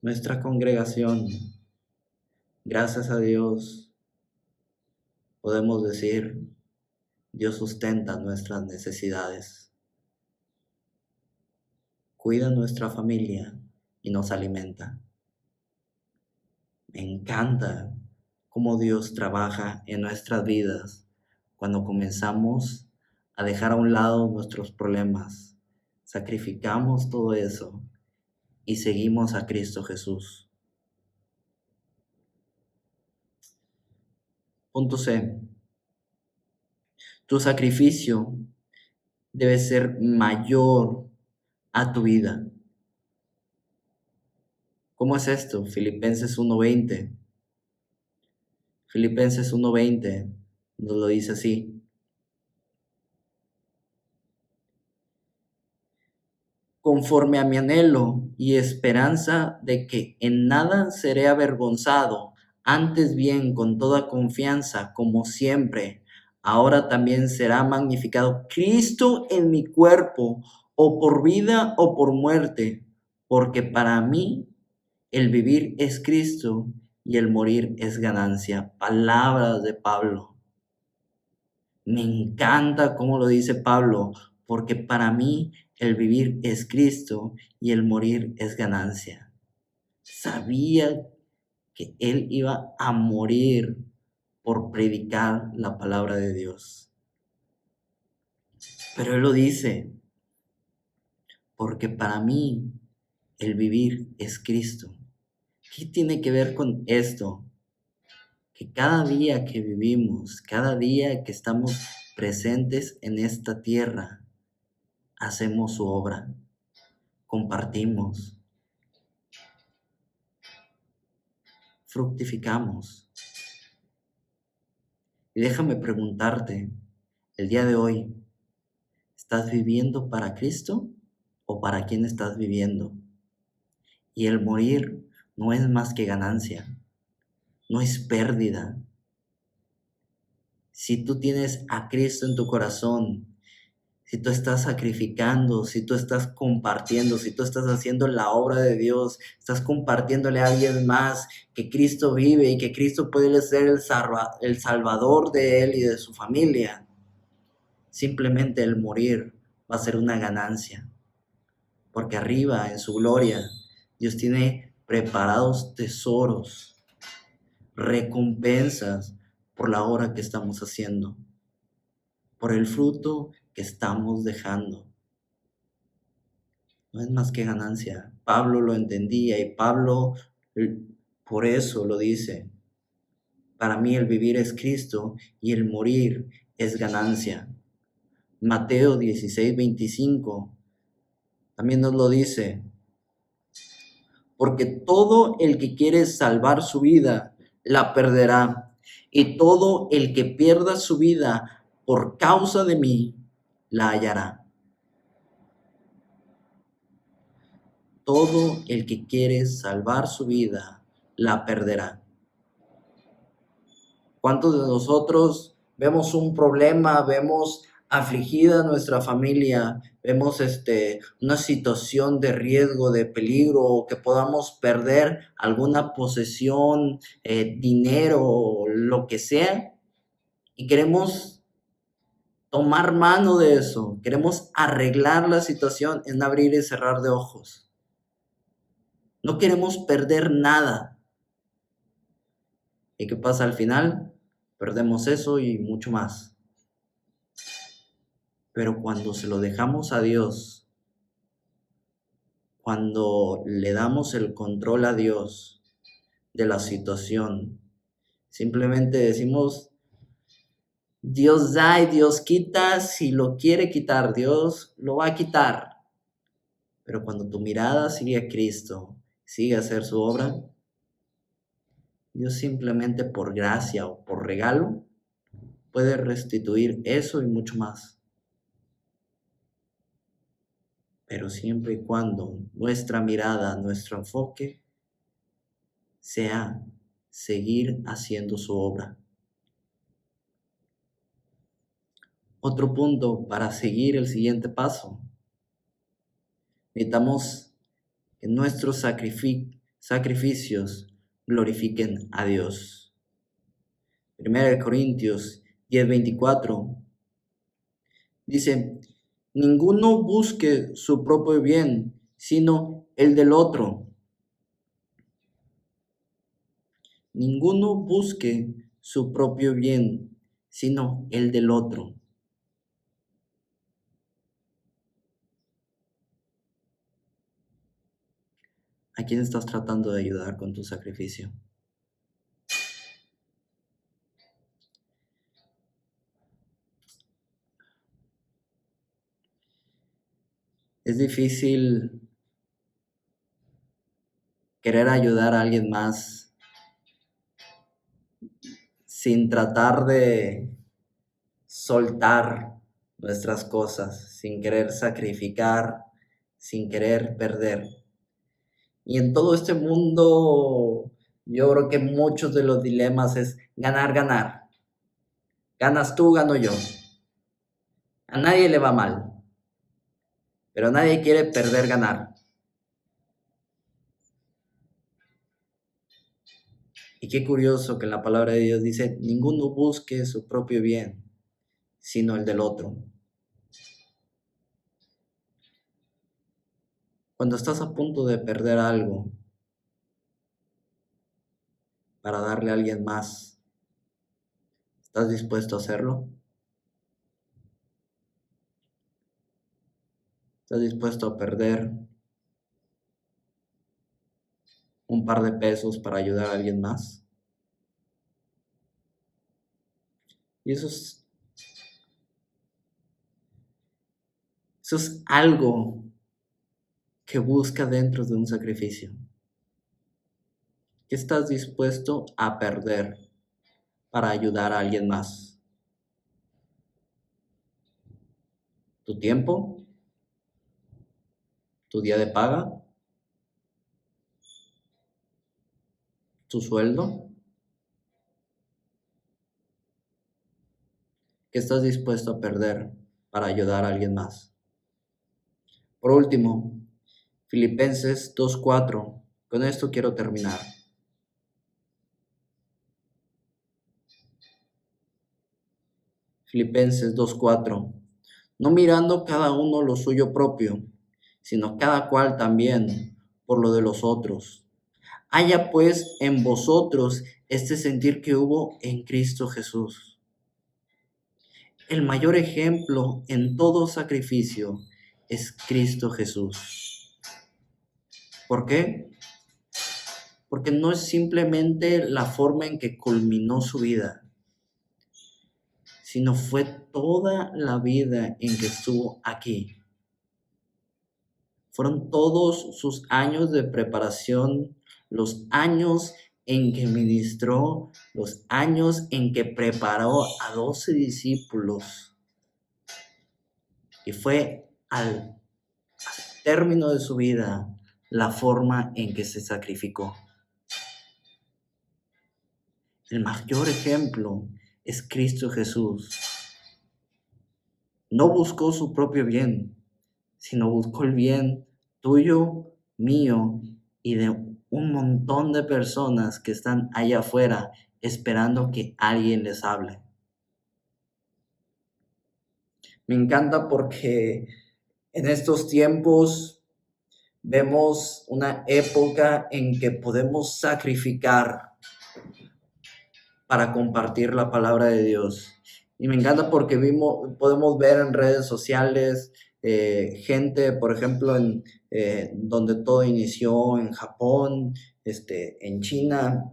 Nuestra congregación, gracias a Dios, podemos decir, Dios sustenta nuestras necesidades, cuida nuestra familia y nos alimenta. Me encanta cómo Dios trabaja en nuestras vidas cuando comenzamos a dejar a un lado nuestros problemas, sacrificamos todo eso y seguimos a Cristo Jesús. Punto C. Tu sacrificio debe ser mayor a tu vida. ¿Cómo es esto? Filipenses 1:20. Filipenses 1:20 nos lo dice así. Conforme a mi anhelo y esperanza de que en nada seré avergonzado, antes bien con toda confianza, como siempre, ahora también será magnificado Cristo en mi cuerpo, o por vida o por muerte, porque para mí el vivir es Cristo y el morir es ganancia. Palabras de Pablo. Me encanta cómo lo dice Pablo, porque para mí el vivir es Cristo y el morir es ganancia. Sabía que él iba a morir por predicar la palabra de Dios. Pero él lo dice, porque para mí el vivir es Cristo. ¿Qué tiene que ver con esto? Que cada día que vivimos, cada día que estamos presentes en esta tierra, hacemos su obra, compartimos, fructificamos. Y déjame preguntarte, el día de hoy, ¿estás viviendo para Cristo o para quién estás viviendo? Y el morir no es más que ganancia, no es pérdida. Si tú tienes a Cristo en tu corazón, si tú estás sacrificando, si tú estás compartiendo, si tú estás haciendo la obra de Dios, estás compartiéndole a alguien más que Cristo vive y que Cristo puede ser el salvador de él y de su familia, simplemente el morir va a ser una ganancia. Porque arriba, en su gloria, Dios tiene preparados tesoros, recompensas por la obra que estamos haciendo, por el fruto que estamos dejando. No es más que ganancia. Pablo lo entendía y Pablo por eso lo dice. Para mí el vivir es Cristo y el morir es ganancia. Mateo 16:25 también nos lo dice. Porque todo el que quiere salvar su vida, la perderá. Y todo el que pierda su vida por causa de mí, la hallará. Todo el que quiere salvar su vida, la perderá. ¿Cuántos de nosotros vemos un problema, vemos afligida nuestra familia, vemos una situación de riesgo, de peligro, o que podamos perder alguna posesión, dinero, lo que sea, y queremos tomar mano de eso, queremos arreglar la situación en abrir y cerrar de ojos? No queremos perder nada. ¿Y qué pasa al final? Perdemos eso y mucho más. Pero cuando se lo dejamos a Dios, cuando le damos el control a Dios de la situación, simplemente decimos, Dios da y Dios quita. Si lo quiere quitar, Dios lo va a quitar. Pero cuando tu mirada sigue a Cristo, sigue a hacer su obra, Dios simplemente por gracia o por regalo puede restituir eso y mucho más. Pero siempre y cuando nuestra mirada, nuestro enfoque sea seguir haciendo su obra. Otro punto para seguir el siguiente paso. Necesitamos que nuestros sacrificios glorifiquen a Dios. 1 Corintios 10:24 dice: ninguno busque su propio bien, sino el del otro. Ninguno busque su propio bien, sino el del otro. ¿A quién estás tratando de ayudar con tu sacrificio? Es difícil querer ayudar a alguien más sin tratar de soltar nuestras cosas, sin querer sacrificar, sin querer perder. Y en todo este mundo, yo creo que muchos de los dilemas es ganar, ganar. Ganas tú, gano yo. A nadie le va mal, pero nadie quiere perder, ganar. Y qué curioso que en la palabra de Dios dice: ninguno busque su propio bien, sino el del otro. Cuando estás a punto de perder algo para darle a alguien más, ¿estás dispuesto a hacerlo? ¿Estás dispuesto a perder un par de pesos para ayudar a alguien más? Y eso es algo que busca dentro de un sacrificio. ¿Qué estás dispuesto a perder para ayudar a alguien más? ¿Tu tiempo? ¿Tu día de paga? ¿Tu sueldo? ¿Qué estás dispuesto a perder para ayudar a alguien más? Por último, Filipenses 2:4. Con esto quiero terminar. Filipenses 2:4. No mirando cada uno lo suyo propio, sino cada cual también por lo de los otros. Haya pues en vosotros este sentir que hubo en Cristo Jesús. El mayor ejemplo en todo sacrificio es Cristo Jesús. ¿Por qué? Porque no es simplemente la forma en que culminó su vida, sino fue toda la vida en que estuvo aquí. Fueron todos sus años de preparación, los años en que ministró, los años en que preparó a 12 discípulos. Y fue al término de su vida la forma en que se sacrificó. El mayor ejemplo es Cristo Jesús. No buscó su propio bien, sino buscó el bien tuyo, mío y de un montón de personas que están allá afuera esperando que alguien les hable. Me encanta porque en estos tiempos vemos una época en que podemos sacrificar para compartir la palabra de Dios. Y me encanta porque podemos ver en redes sociales gente, por ejemplo, donde todo inició, en Japón, en China,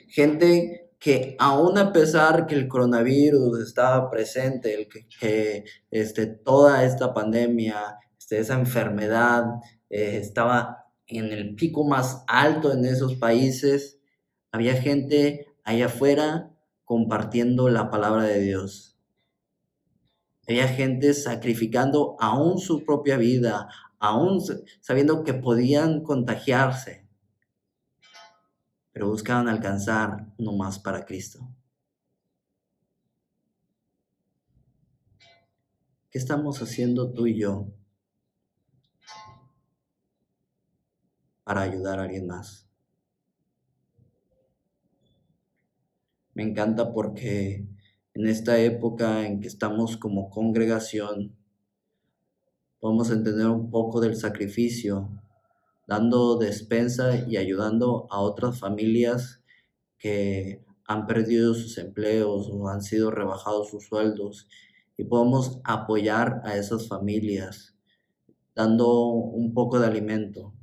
Gente que aún a pesar que el coronavirus estaba presente, toda esta pandemia, esa enfermedad estaba en el pico más alto en esos países, había gente allá afuera compartiendo la palabra de Dios. Había gente sacrificando aún su propia vida, aún sabiendo que podían contagiarse, pero buscaban alcanzar uno más para Cristo. ¿Qué estamos haciendo tú y yo para ayudar a alguien más? Me encanta porque en esta época en que estamos como congregación, podemos entender un poco del sacrificio, dando despensa y ayudando a otras familias que han perdido sus empleos o han sido rebajados sus sueldos, y podemos apoyar a esas familias dando un poco de alimento,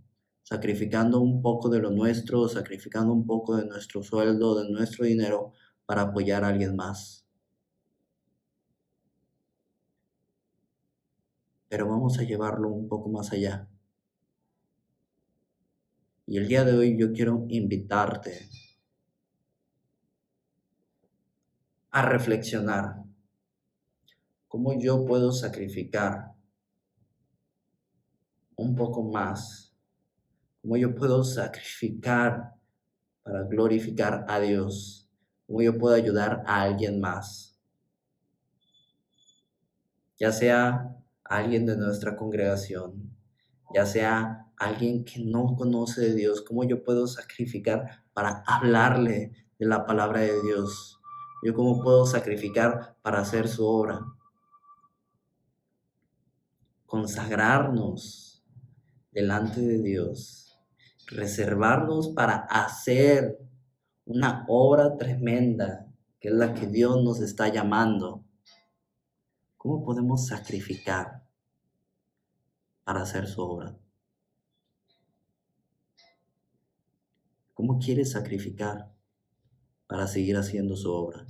sacrificando un poco de lo nuestro, sacrificando un poco de nuestro sueldo, de nuestro dinero para apoyar a alguien más. Pero vamos a llevarlo un poco más allá. Y el día de hoy yo quiero invitarte a reflexionar cómo yo puedo sacrificar un poco más, cómo yo puedo sacrificar para glorificar a Dios, cómo yo puedo ayudar a alguien más, ya sea alguien de nuestra congregación, ya sea alguien que no conoce de Dios, cómo yo puedo sacrificar para hablarle de la palabra de Dios, yo cómo puedo sacrificar para hacer su obra, consagrarnos delante de Dios, reservarnos para hacer una obra tremenda que es la que Dios nos está llamando. ¿Cómo podemos sacrificar para hacer su obra? ¿Cómo quieres sacrificar para seguir haciendo su obra?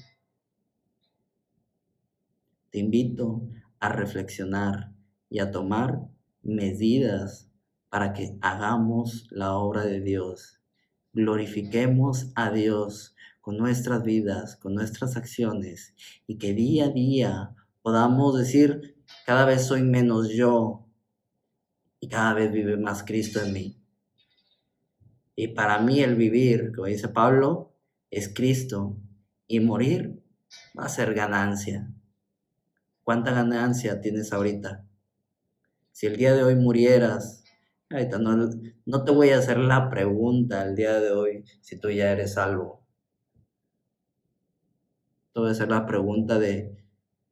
Te invito a reflexionar y a tomar medidas para que hagamos la obra de Dios. Glorifiquemos a Dios con nuestras vidas, con nuestras acciones, y que día a día podamos decir, cada vez soy menos yo y cada vez vive más Cristo en mí. Y para mí el vivir, como dice Pablo, es Cristo, y morir va a ser ganancia. ¿Cuánta ganancia tienes ahorita? Si el día de hoy murieras, ahorita no te voy a hacer la pregunta el día de hoy si tú ya eres salvo. Te voy a hacer la pregunta de,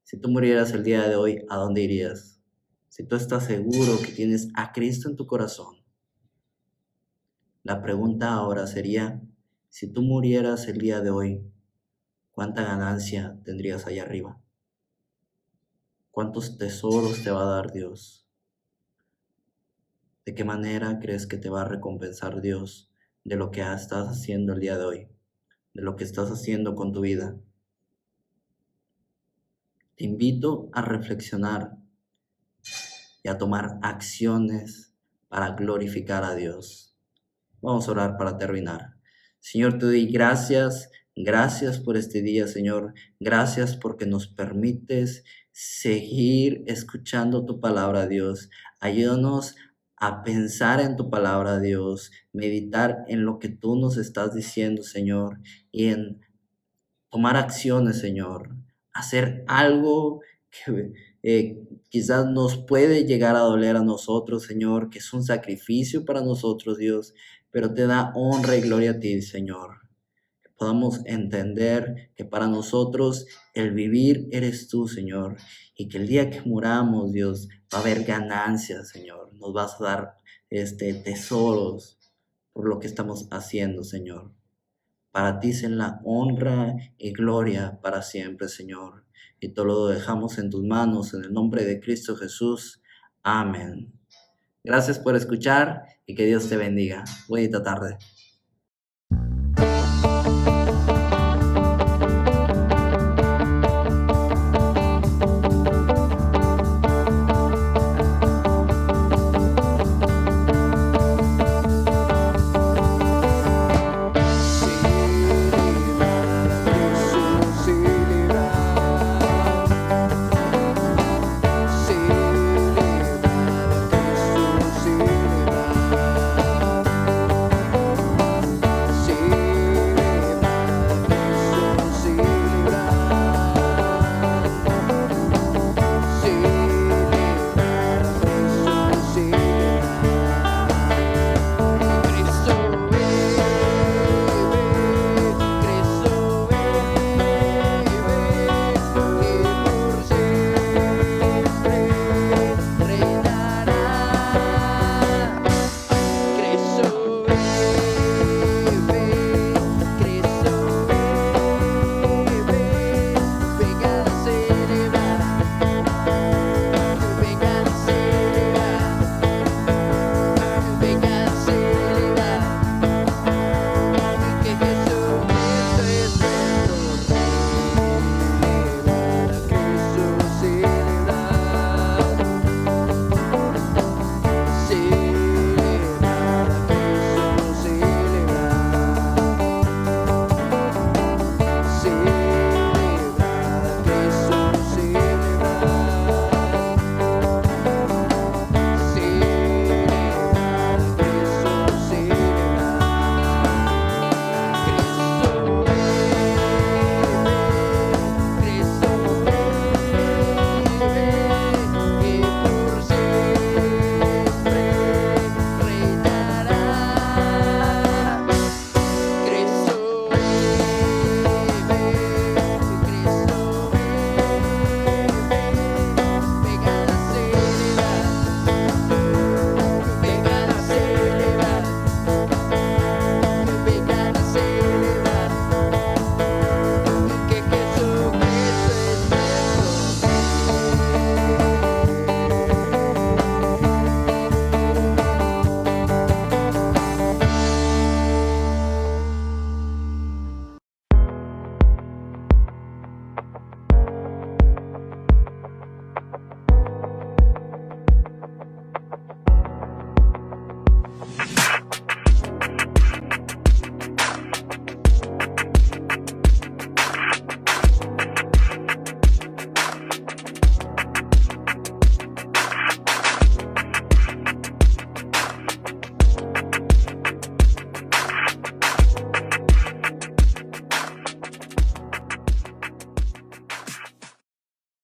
si tú murieras el día de hoy, ¿a dónde irías? Si tú estás seguro que tienes a Cristo en tu corazón. La pregunta ahora sería, si tú murieras el día de hoy, ¿cuánta ganancia tendrías allá arriba? ¿Cuántos tesoros te va a dar Dios? ¿De qué manera crees que te va a recompensar Dios de lo que estás haciendo el día de hoy? De lo que estás haciendo con tu vida. Te invito a reflexionar y a tomar acciones para glorificar a Dios. Vamos a orar para terminar. Señor, te doy gracias por este día, Señor. Gracias porque nos permites seguir escuchando tu palabra, Dios. Ayúdanos a pensar en tu palabra, Dios, meditar en lo que tú nos estás diciendo, Señor, y en tomar acciones, Señor, hacer algo que quizás nos puede llegar a doler a nosotros, Señor, que es un sacrificio para nosotros, Dios, pero te da honra y gloria a ti, Señor. Que podamos entender que para nosotros el vivir eres tú, Señor, y que el día que muramos, Dios, va a haber ganancias, Señor. Nos vas a dar tesoros por lo que estamos haciendo, Señor. Para ti sea la honra y gloria para siempre, Señor. Y todo lo dejamos en tus manos, en el nombre de Cristo Jesús. Amén. Gracias por escuchar y que Dios te bendiga. Bonita tarde.